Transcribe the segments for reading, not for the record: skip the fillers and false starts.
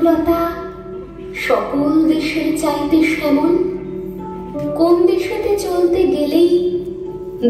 লতা সকল দেশের চাইতে শ্যামল, কোন দেশেতে চলতে গেলেই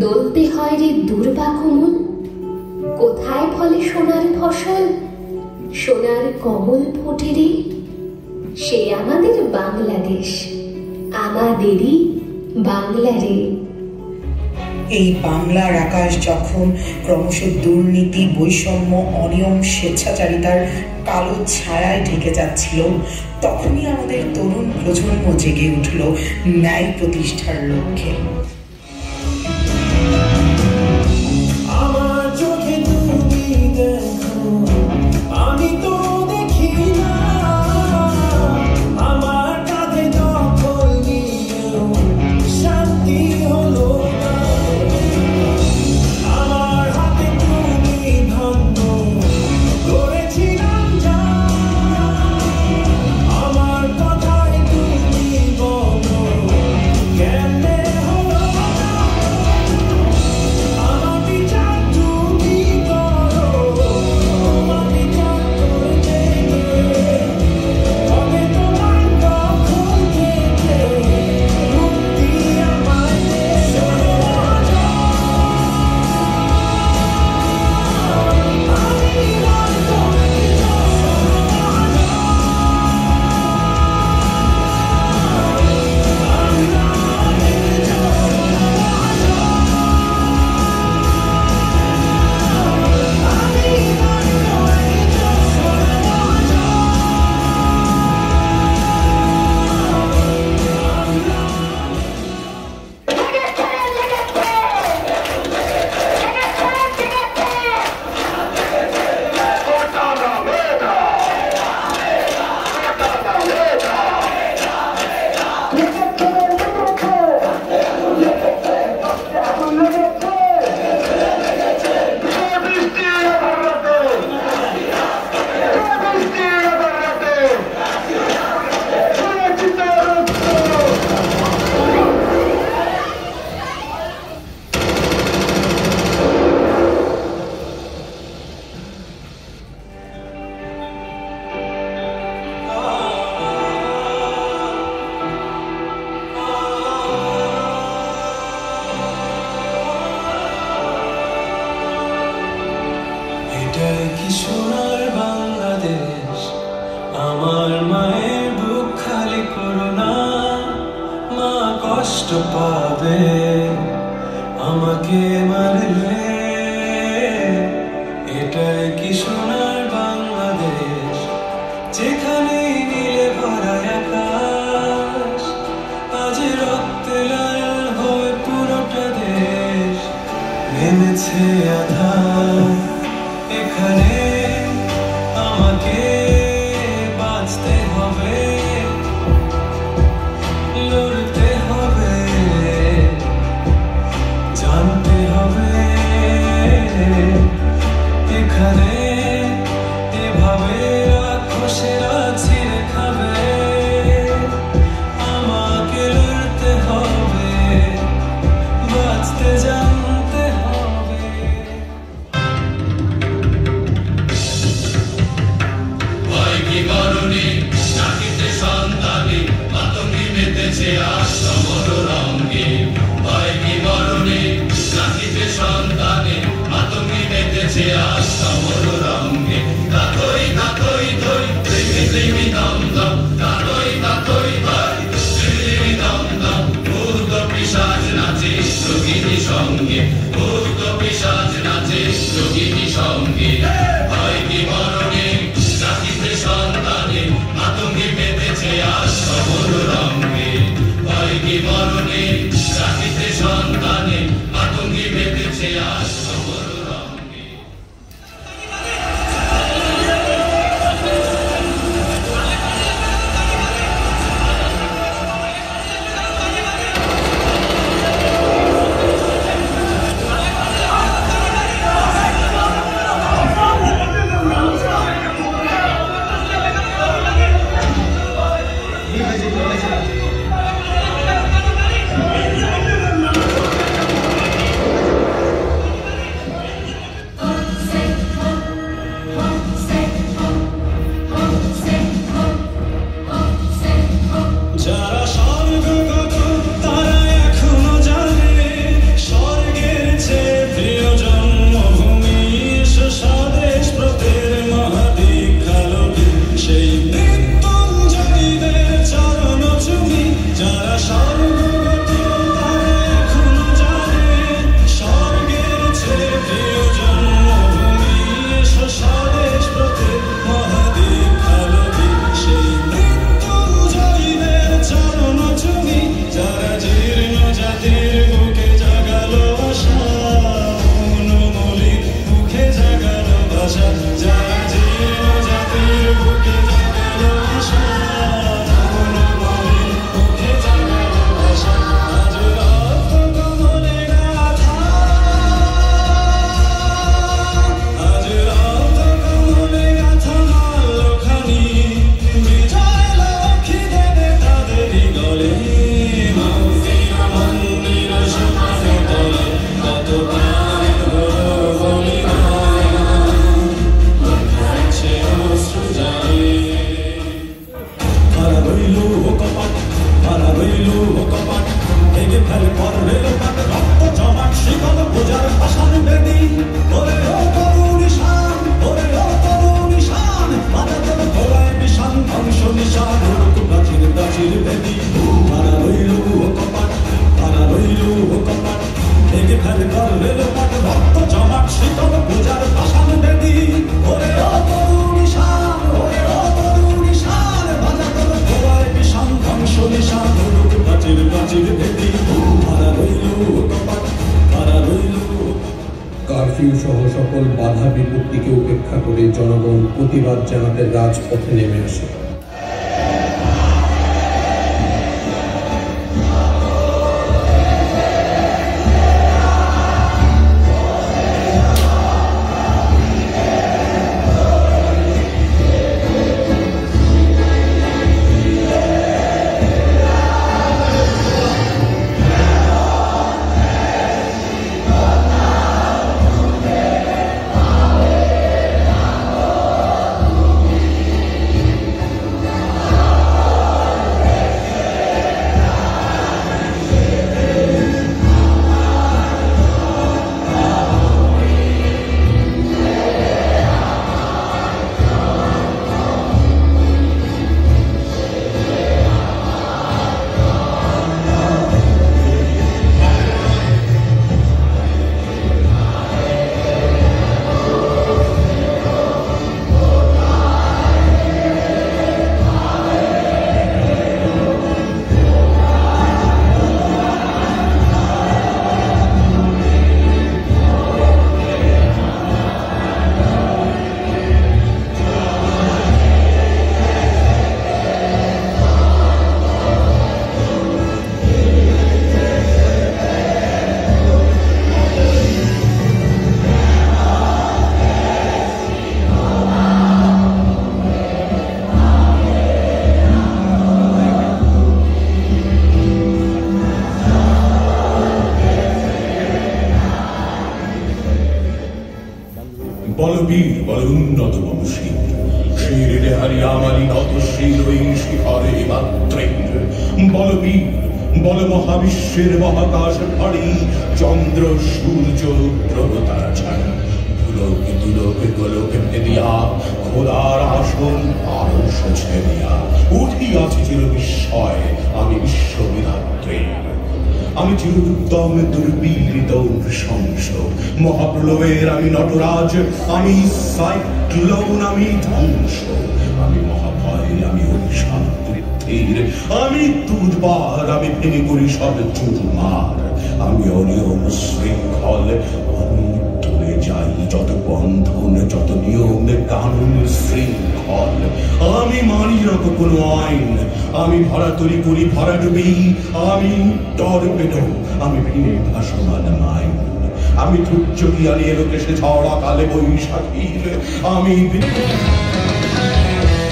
দলতে হয় রে দুর্বা কোমল। কোথায় ফলে সোনার ফসল, সোনার কমল ফোটে রে, সে আমাদের বাংলাদেশ, আমাদেরই বাংলা রে। এই বাংলার আকাশ যখন ক্রমশ দুর্নীতি, বৈষম্য, অনিয়ম, স্বেচ্ছাচারিতার কালো ছায়ায় ঢেকে যাচ্ছিল, তখনই আমাদের তরুণ প্রজন্ম জেগে উঠল ন্যায় প্রতিষ্ঠার লক্ষ্যে। সোনার বাংলাদেশ, আমার মায়ের বুক খালি করো না, মা কষ্ট পাবে আমাকে মারলে। এটাই কি সোনার বাংলাদেশ, যেখানে নীলে ভরা আকাশ, আজ রক্তে লাল হয়ে পুরোটা দেশ নেমেছে আধার। এখানে আমাকে বাঁচতে হবে, লড়তে হবে, জানতে হবে। এখানে এভাবে রাক্ষসেরা ছিঁড়ে খাবে, আমাকে লড়তে হবে, বাঁচতে জানতে হবে। ভয় কি করনি নাকিতে সন্তানি, মাতঙ্গি মেতেছে আজ সমর রঙ্গে। ভয় কি করনি নাকিতে সন্তানি, মাতঙ্গি মেতেছে আজ সমর রঙ্গে। তাতই তাতই ধই প্রেমে প্রেমে দম দম, তাতই তাতই ধই প্রেমে দম দম। ভূত পিশাচ নাচে যোগিনী সঙ্গে, ভূত পিশাচ নাচে যোগিনী সঙ্গে। ভয় কি মরণে রাখিতে সন্তানে, মাতঙ্গি মেতেছে আজ সমর রঙ্গে। ভয় কি মরণে রাখিতে সন্তানে, মাতঙ্গি মেতেছে আজ সমর রঙ্গে। কারফিউ সহ সকল বাধা বিপত্তিকে উপেক্ষা করে জনগণ প্রতিবাদ জানাতে রাজপথে নেমে আসে। বলবীর বল উন্নত বংশী শিরে হরিয়ামারি নত শিরোই শিখরে মাত্রে বলবীর বল মহাবিশ্বের মহাকাশ ভারী চন্দ্র সূর্য গ্রহ তারা ছাড়া দুলোকে দুলোকে গোলকে ভেদিয়া খোদার আসন আরো সছে দিয়া উঠিয়াছি চির বিস্ময় আমি বিশ্ববিধাত্রী আমি চিরোত্তম দুর্বীর দৌর্শংস মহাপ্রলয়ের আমি নটরাজ আমি সাইক্লোন আমি ধ্বংস আমি মহাভয় আমি অভিশাপ বৃদ্ধির আমি দুর্বার আমি ভেঙে করি সব চুরমার আমি অনিয়ম শৃঙ্খল আমি তুলে যাই যত বন্ধন যত নিয়ম কানুন শৃঙ্খল আমি মানি না কোনো আইন আমি ভরা তরি করি ভরা ডুবি আমি টর্পেডো আমি ভেঙে ভাসমান মাইন আমি ধৈর্য জ্ঞানী এলোকে সে ঝড়া কালে বৈশাখীর আমি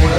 ওরা